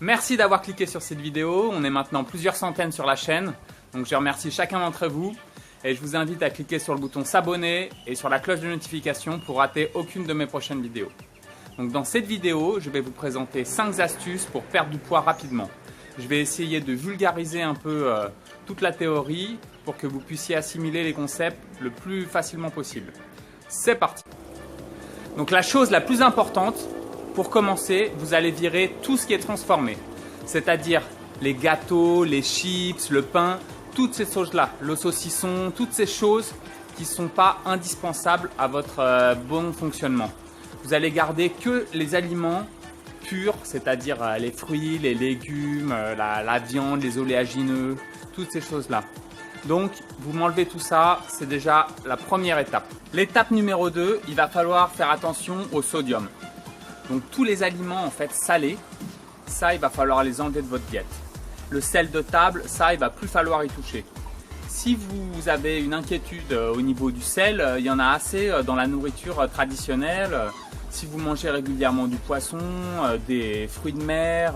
Merci d'avoir cliqué sur cette vidéo. On est maintenant plusieurs centaines sur la chaîne. Donc je remercie chacun d'entre vous. Et je vous invite à cliquer sur le bouton s'abonner et sur la cloche de notification pour rater aucune de mes prochaines vidéos. Donc dans cette vidéo, je vais vous présenter 5 astuces pour perdre du poids rapidement. Je vais essayer de vulgariser un peu toute la théorie pour que vous puissiez assimiler les concepts le plus facilement possible. C'est parti! Donc la chose la plus importante, pour commencer, vous allez virer tout ce qui est transformé. C'est-à-dire les gâteaux, les chips, le pain, toutes ces choses-là, le saucisson, toutes ces choses qui ne sont pas indispensables à votre bon fonctionnement. Vous allez garder que les aliments purs, c'est-à-dire les fruits, les légumes, la viande, les oléagineux, toutes ces choses-là. Donc, vous m'enlevez tout ça, c'est déjà la première étape. L'étape numéro 2, il va falloir faire attention au sodium. Donc, tous les aliments en fait salés, ça, il va falloir les enlever de votre diète. Le sel de table, ça, il va plus falloir y toucher. Si vous avez une inquiétude au niveau du sel, il y en a assez dans la nourriture traditionnelle. Si vous mangez régulièrement du poisson, des fruits de mer,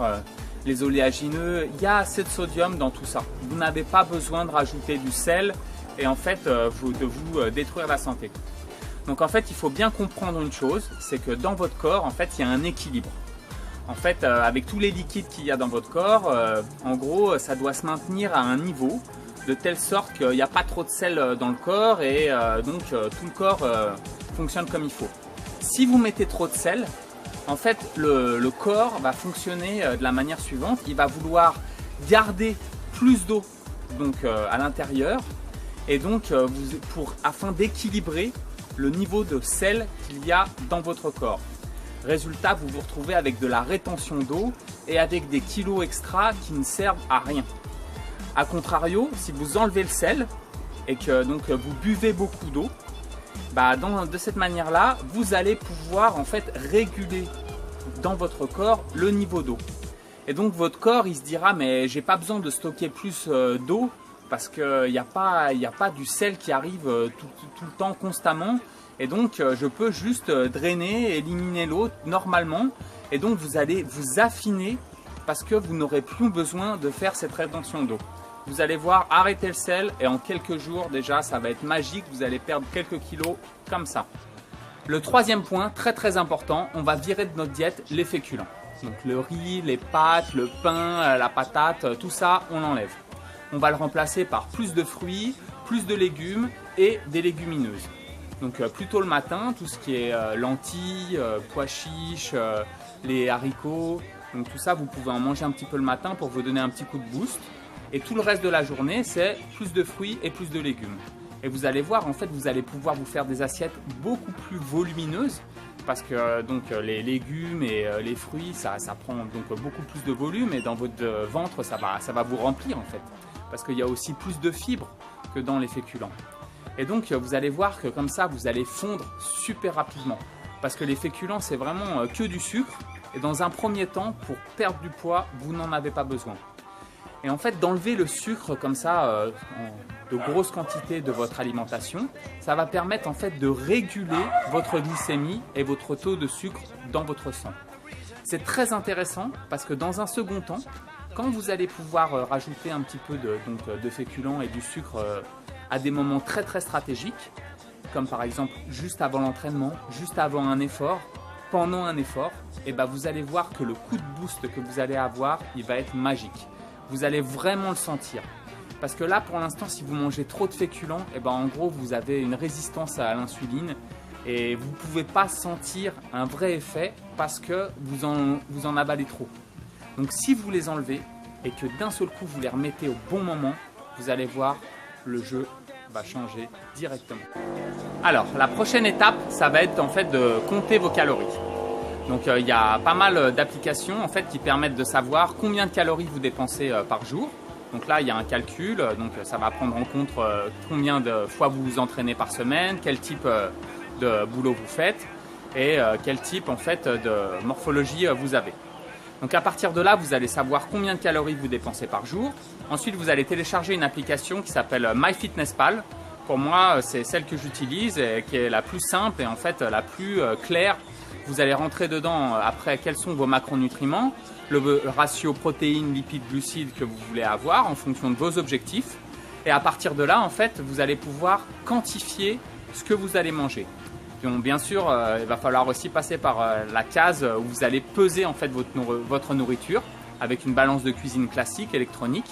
les oléagineux, il y a assez de sodium dans tout ça. Vous n'avez pas besoin de rajouter du sel et en fait de vous détruire la santé. Donc en fait, il faut bien comprendre une chose, c'est que dans votre corps, en fait, il y a un équilibre. En fait, avec tous les liquides qu'il y a dans votre corps, en gros, ça doit se maintenir à un niveau de telle sorte qu'il n'y a pas trop de sel dans le corps et donc tout le corps fonctionne comme il faut. Si vous mettez trop de sel, en fait, le corps va fonctionner de la manière suivante. Il va vouloir garder plus d'eau à l'intérieur et donc afin d'équilibrer le niveau de sel qu'il y a dans votre corps. Résultat, vous vous retrouvez avec de la rétention d'eau et avec des kilos extra qui ne servent à rien. A contrario, si vous enlevez le sel et que vous buvez beaucoup d'eau, de cette manière-là, vous allez pouvoir en fait réguler dans votre corps le niveau d'eau. Et donc votre corps, il se dira mais j'ai pas besoin de stocker plus d'eau parce qu'il n'y a pas du sel qui arrive tout le temps constamment. Et donc je peux juste drainer, éliminer l'eau normalement. Et donc vous allez vous affiner parce que vous n'aurez plus besoin de faire cette rétention d'eau. Vous allez voir, arrêter le sel et en quelques jours déjà ça va être magique, vous allez perdre quelques kilos comme ça. Le troisième point, très important, on va virer de notre diète les féculents. Donc le riz, les pâtes, le pain, la patate, tout ça on l'enlève. On va le remplacer par plus de fruits, plus de légumes et des légumineuses. Donc plutôt le matin, tout ce qui est lentilles, pois chiches, les haricots, donc tout ça vous pouvez en manger un petit peu le matin pour vous donner un petit coup de boost. Et tout le reste de la journée, c'est plus de fruits et plus de légumes. Et vous allez voir, en fait, vous allez pouvoir vous faire des assiettes beaucoup plus volumineuses parce que les légumes et les fruits, ça prend beaucoup plus de volume et dans votre ventre, ça va vous remplir en fait. Parce qu'il y a aussi plus de fibres que dans les féculents. Et donc, vous allez voir que comme ça, vous allez fondre super rapidement. Parce que les féculents, c'est vraiment que du sucre. Et dans un premier temps, pour perdre du poids, vous n'en avez pas besoin. Et en fait, d'enlever le sucre comme ça, de grosses quantités de votre alimentation, ça va permettre en fait de réguler votre glycémie et votre taux de sucre dans votre sang. C'est très intéressant parce que dans un second temps, quand vous allez pouvoir rajouter un petit peu de féculents et du sucre à des moments très stratégiques, comme par exemple juste avant l'entraînement, juste avant un effort, pendant un effort, et vous allez voir que le coup de boost que vous allez avoir, il va être magique. Vous allez vraiment le sentir. Parce que là, pour l'instant, si vous mangez trop de féculents, en gros, vous avez une résistance à l'insuline et vous ne pouvez pas sentir un vrai effet parce que vous en avalez trop. Donc, si vous les enlevez et que d'un seul coup, vous les remettez au bon moment, vous allez voir, le jeu va changer directement. Alors, la prochaine étape, ça va être en fait de compter vos calories. Donc il y a pas mal d'applications en fait qui permettent de savoir combien de calories vous dépensez par jour. Donc là il y a un calcul, donc ça va prendre en compte combien de fois vous vous entraînez par semaine, quel type de boulot vous faites et quel type en fait de morphologie vous avez. Donc à partir de là, vous allez savoir combien de calories vous dépensez par jour. Ensuite, vous allez télécharger une application qui s'appelle MyFitnessPal. Pour moi, c'est celle que j'utilise et qui est la plus simple et en fait la plus claire. vous allez rentrer dedans après quels sont vos macronutriments, le ratio protéines, lipides, glucides que vous voulez avoir en fonction de vos objectifs. Et à partir de là, en fait, vous allez pouvoir quantifier ce que vous allez manger. Donc, bien sûr, il va falloir aussi passer par la case où vous allez peser en fait votre nourriture avec une balance de cuisine classique, électronique.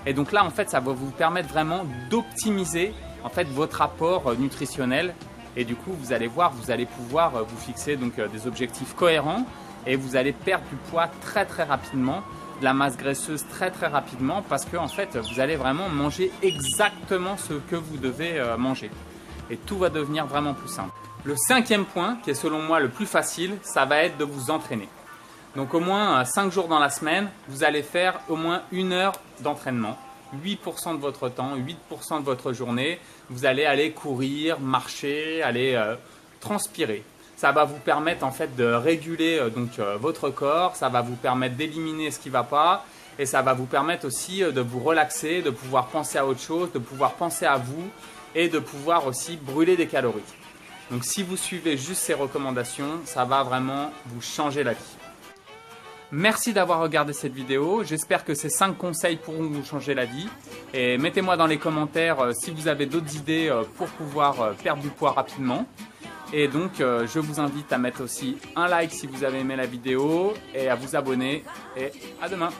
Et donc là, en fait, ça va vous permettre vraiment d'optimiser en fait votre apport nutritionnel. Et du coup, vous allez voir, vous allez pouvoir vous fixer donc des objectifs cohérents et vous allez perdre du poids très rapidement, de la masse graisseuse très rapidement parce que en fait, vous allez vraiment manger exactement ce que vous devez manger. Et tout va devenir vraiment plus simple. Le 5e point, qui est selon moi le plus facile, ça va être de vous entraîner. Donc au moins 5 jours dans la semaine, vous allez faire au moins 1 heure d'entraînement. 8% de votre temps, 8% de votre journée, vous allez aller courir, marcher, aller transpirer. Ça va vous permettre en fait de réguler votre corps, ça va vous permettre d'éliminer ce qui ne va pas et ça va vous permettre aussi de vous relaxer, de pouvoir penser à autre chose, de pouvoir penser à vous et de pouvoir aussi brûler des calories. Donc si vous suivez juste ces recommandations, ça va vraiment vous changer la vie. Merci d'avoir regardé cette vidéo, j'espère que ces 5 conseils pourront vous changer la vie et mettez-moi dans les commentaires si vous avez d'autres idées pour pouvoir perdre du poids rapidement. Et donc je vous invite à mettre aussi un like si vous avez aimé la vidéo et à vous abonner et à demain.